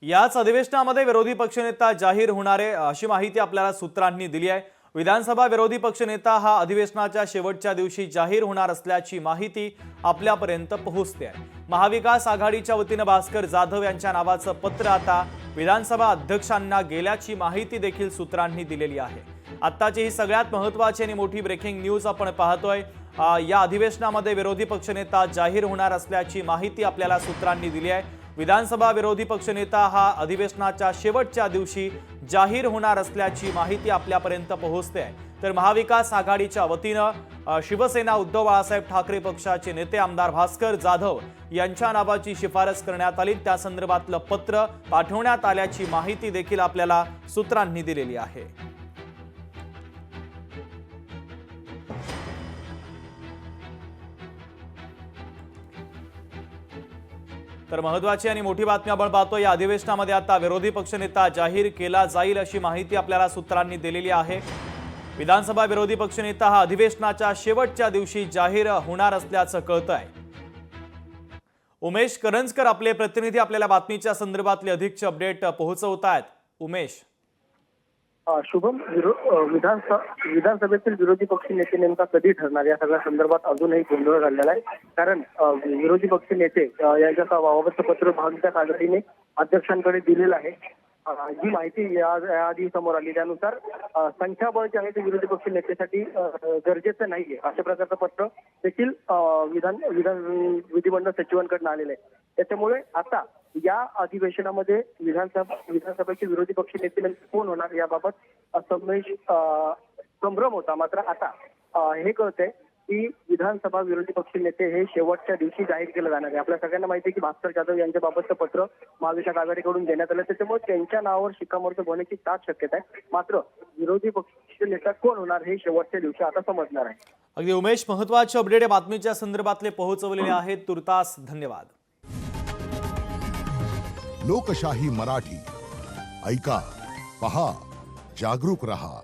याच अधिवेशनामध्ये विरोधी पक्षनेता जाहीर होणारे अशी माहिती आपल्याला सूत्रांनी दिली आहे। विधानसभा विरोधी पक्षनेता हा अधिवेशनाच्या शेवटच्या दिवशी जाहीर होणार असल्याची माहिती आपल्यापर्यंत पोहोचते आहे। महाविकास आघाडीच्या वतीने भास्कर जाधव यांच्या नावाचं पत्र आता विधानसभा अध्यक्षांना गेल्याची माहिती देखील सूत्रांनी दिलेली आहे। आत्ताची ही सगळ्यात महत्त्वाची आणि मोठी ब्रेकिंग न्यूज आपण पाहतोय। या अधिवेशनामध्ये विरोधी पक्षनेता जाहीर होणार असल्याची माहिती आपल्याला सूत्रांनी दिली आहे। विधानसभा विरोधी पक्षनेता हा अधिवेशनाच्या शेवटच्या दिवशी जाहीर होणार असल्याची माहिती आपल्यापर्यंत पोहोचते आहे। तर महाविकास आघाडीच्या वतीने शिवसेना उद्धव बाळासाहेब ठाकरे पक्षाचे नेते आमदार भास्कर जाधव यांच्या नावाची शिफारस करण्यात आली, त्या संदर्भातलं पत्र पाठवण्यात आल्याची माहिती देखील आपल्याला सूत्रांनी दिलेली आहे। तर महत्त्वाची आणि मोठी बातमी आपण पाहतो। या अधिवेशनामध्ये आता विरोधी पक्षनेता जाहीर केला जाईल अशी माहिती आपल्याला सूत्रांनी दिलेली आहे। विधानसभा विरोधी पक्षनेता हा अधिवेशनाच्या शेवटच्या दिवशी जाहीर होणार असल्याचं कळतंय। उमेश करंजकर आपले प्रतिनिधी आपल्याला बातमीच्या संदर्भातले अधिकचे अपडेट पोहोचवतायत। उमेश, शुभम, विधानसभेतील विरोधी पक्ष नेते नेमका कधी ठरणार या सगळ्या संदर्भात अजूनही गोंधळ झालेला आहे। कारण विरोधी पक्ष नेते यांच्या बाबतचं पत्र महाविकास आघाडीने अध्यक्षांकडे दिलेलं आहे। जी माहिती याआधी समोर आली त्यानुसार संख्याबळ जे आहे ते विरोधी पक्ष नेत्यासाठी गरजेचं नाहीये अशा प्रकारचं पत्र देखील विधिमंडळ सचिवांकडून आलेलं आहे। त्याच्यामुळे आता या अधिवेशनामध्ये विधानसभेचे विरोधी पक्ष नेते कोण होणार याबाबत संभ्रम होता। मात्र आता हे कळतंय की विधानसभा विरोधी पक्ष नेते हे शेवटच्या दिवशी जाहीर केलं जाणार आहे। आपल्या सगळ्यांना माहिती आहे की भास्कर जाधव यांच्या बाबतचं पत्र महाविकास आघाडीकडून देण्यात आलं, त्याच्यामुळे त्यांच्या नावावर शिक्कामोर्तब होण्याची दाट शक्यता आहे। मात्र विरोधी पक्ष नेता कोण होणार हे शेवटच्या दिवशी आता समजणार आहे। अगदी उमेश, महत्त्वाचे अपडेट बातमीच्या संदर्भातले पोहोचवलेले आहेत। तुर्तास धन्यवाद। लोकशाही मराठी ऐका, पहा, जागरूक रहा।